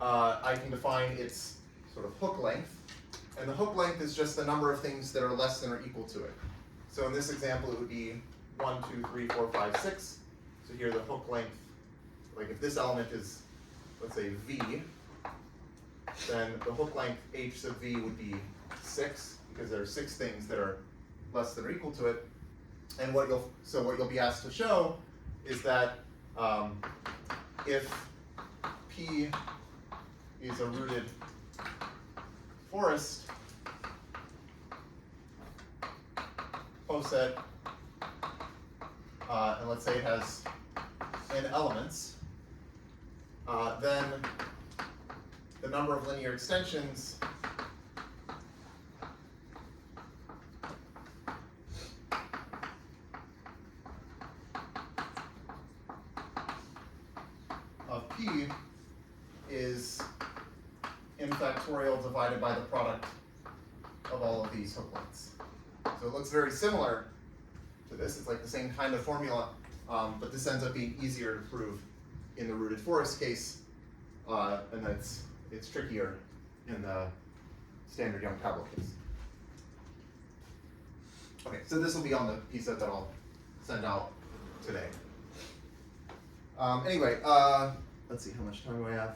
I can define its sort of hook length, and the hook length is just the number of things that are less than or equal to it. So in this example, it would be 1, 2, 3, 4, 5, 6. So here the hook length, like if this element is, let's say V, then the hook length h sub V would be 6, because there are 6 things that are less than or equal to it. And what you'll be asked to show is that if P is a rooted forest poset, and let's say it has n elements, then the number of linear extensions of P is n factorial divided by the product of all of these hook lengths. So it looks very similar to this. It's like the same kind of formula, but this ends up being easier to prove in the rooted forest case, and it's trickier in the standard Young tableau case. Okay, so this will be on the P set that I'll send out today. Anyway, let's see, how much time do I have?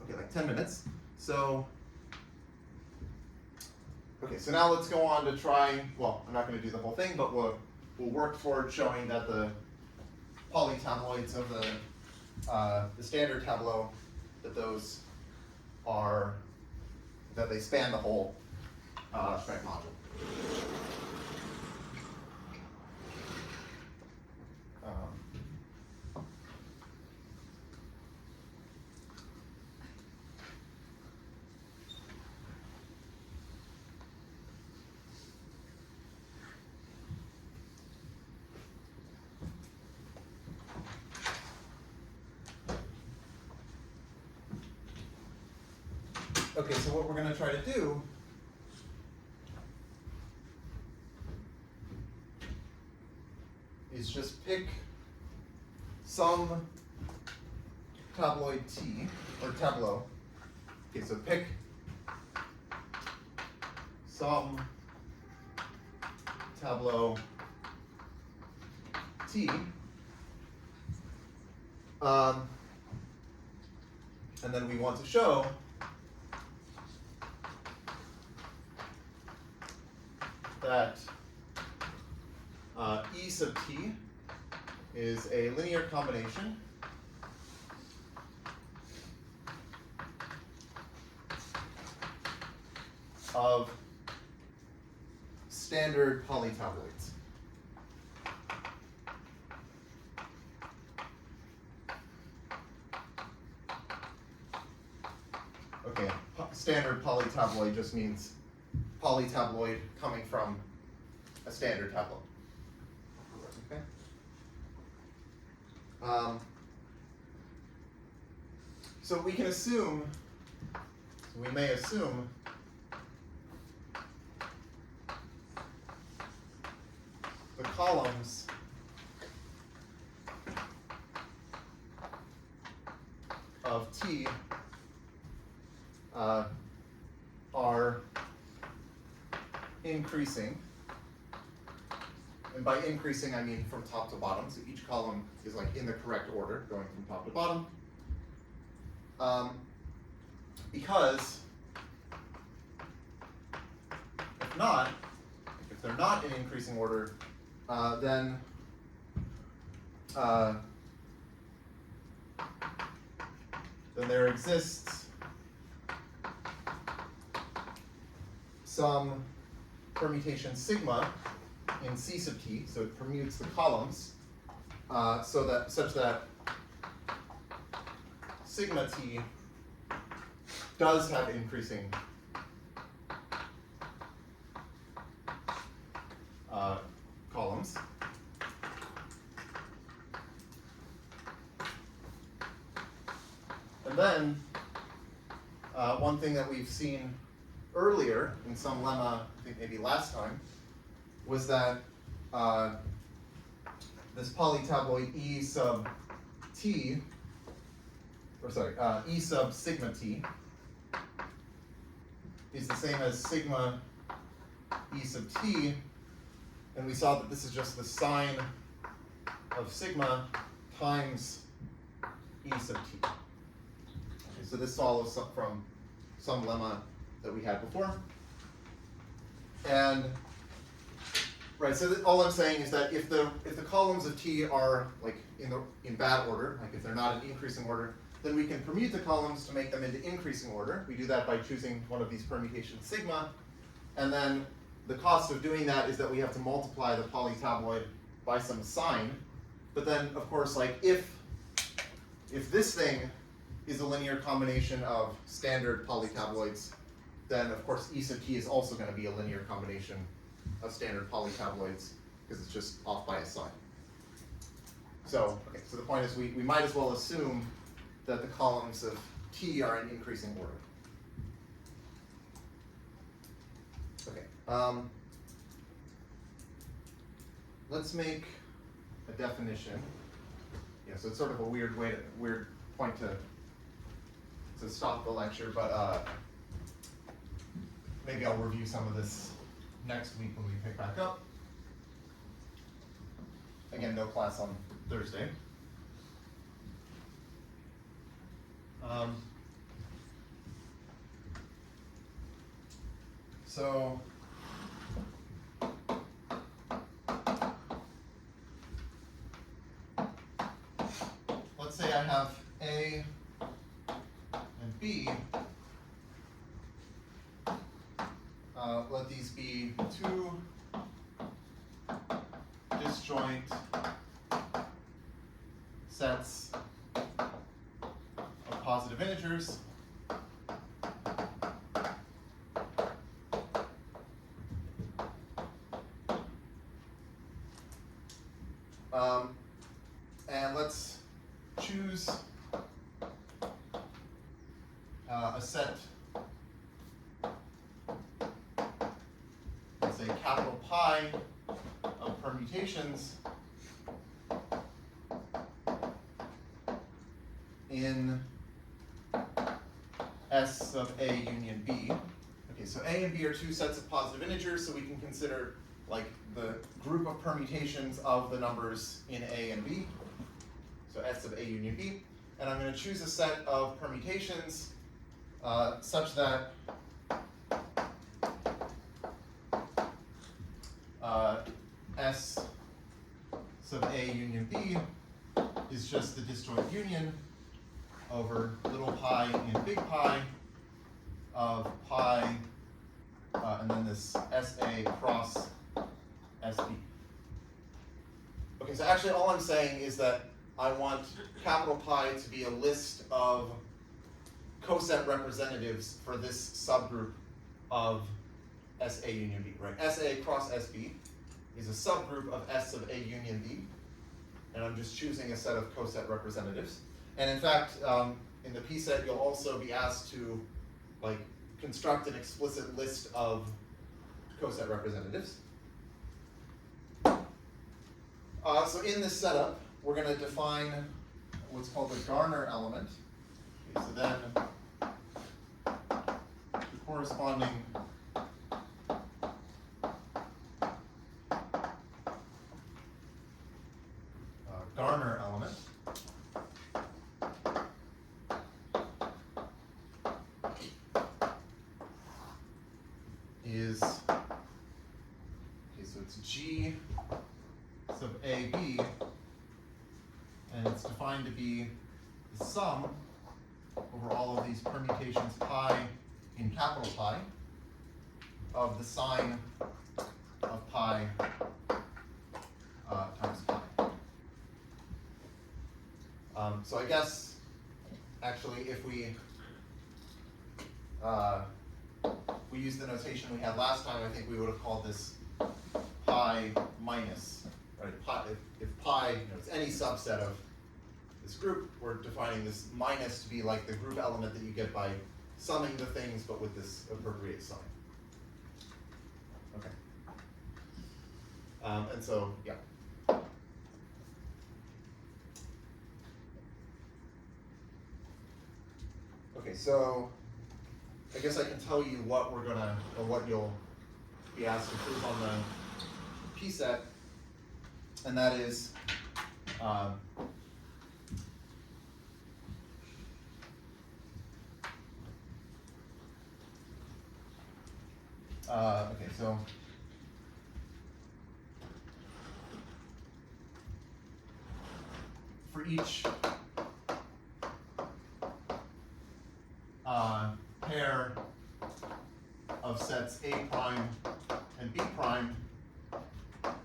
Okay, like 10 minutes. So, okay, so now let's go on to try, well, I'm not going to do the whole thing, but we'll work toward showing that the polytabloids of the standard tableau, that those are, that they span the whole spec module. Okay, so what we're going to try to do is just pick some tabloid T, or tableau. Okay, so pick some tableau T, and then we want to show that E sub T is a linear combination of standard polytabloids. Okay, standard polytabloid just means polytabloid coming from a standard tableau. Okay. So we can assume, we may assume the columns of T are increasing. And by increasing, I mean from top to bottom. So each column is like in the correct order, going from top to bottom. Because if they're not in increasing order, then there exists some permutation sigma in C sub T, so it permutes the columns such that sigma T does have increasing columns. And then one thing that we've seen earlier in some lemma, I think maybe last time, was that this polytabloid E sub T, or sorry, E sub sigma T is the same as sigma E sub T, and we saw that this is just the sine of sigma times E sub T. Okay, so this follows from some lemma that we had before. And right, so all I'm saying is that if the columns of T are like in bad order, like if they're not in increasing order, then we can permute the columns to make them into increasing order. We do that by choosing one of these permutations sigma, and then the cost of doing that is that we have to multiply the polytabloid by some sign. But then, of course, like if this thing is a linear combination of standard polytabloids, then of course E sub T is also going to be a linear combination of standard polytabloids because it's just off by a sign. So, okay, so the point is we might as well assume that the columns of T are in increasing order. Okay, let's make a definition. Yeah, so it's sort of a weird point to stop the lecture, but maybe I'll review some of this next week when we pick back up. Again, no class on Thursday. So let's say I have A and B. Let these be two disjoint sets of positive integers. And let's choose a set, let's say capital Pi of permutations in S sub A union B. Okay, so A and B are two sets of positive integers, so we can consider like the group of permutations of the numbers in A and B. So S of A union B. And I'm going to choose a set of permutations such that S sub A union B is just the disjoint union over little pi and big pi of pi, and then this SA cross SB. Okay, so actually all I'm saying is that I want capital Pi to be a list of coset representatives for this subgroup of SA union B, right? SA cross SB is a subgroup of S of A union B, and I'm just choosing a set of coset representatives. And in fact, in the P set, you'll also be asked to like construct an explicit list of coset representatives. So in this setup, we're going to define what's called the Garner element. Okay, so then the corresponding Garner element is, okay, so it's G sub AB, and it's defined to be the sum over all of these permutations pi in capital Pi of the sine of pi times pi. So I guess actually if we use the notation we had last time, I think we would have called this pi minus, right? Pi, if pi, it's any subset of this group, we're defining this minus to be like the group element that you get by summing the things, but with this appropriate sign. Okay. And so, yeah. Okay, so I guess I can tell you what we're gonna, or what you'll be asked to prove on the P set, and that is okay, so for each pair of sets A prime and B prime,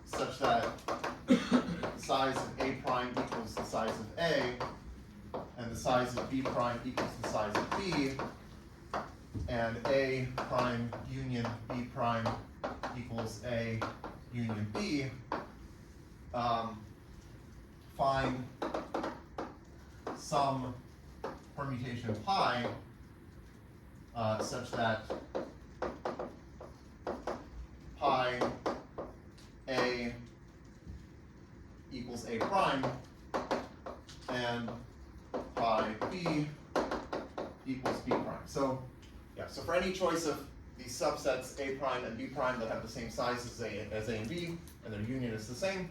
such that the size of A prime equals the size of A, and the size of B prime equals the size of B, and A prime union B prime equals A union B, find some permutation of pi such that pi A equals A prime and pi B equals B prime. So yeah, so for any choice of these subsets A prime and B prime that have the same size as A and B, and their union is the same,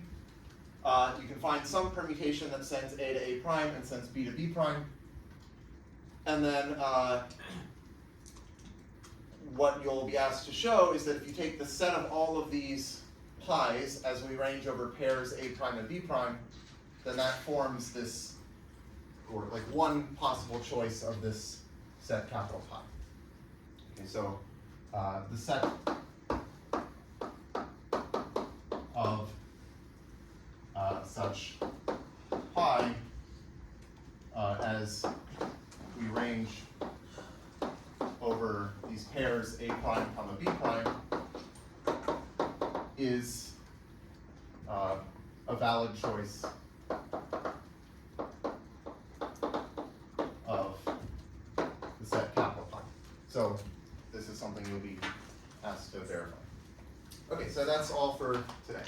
you can find some permutation that sends A to A prime and sends B to B prime. And then what you'll be asked to show is that if you take the set of all of these pi's as we range over pairs A prime and B prime, then that forms this, or like one possible choice of this set capital Pi. Okay, so the set of such pi as we range over these pairs A prime comma B prime is a valid choice of the set capital Pi. So this is something you'll be asked to verify. Okay, so that's all for today.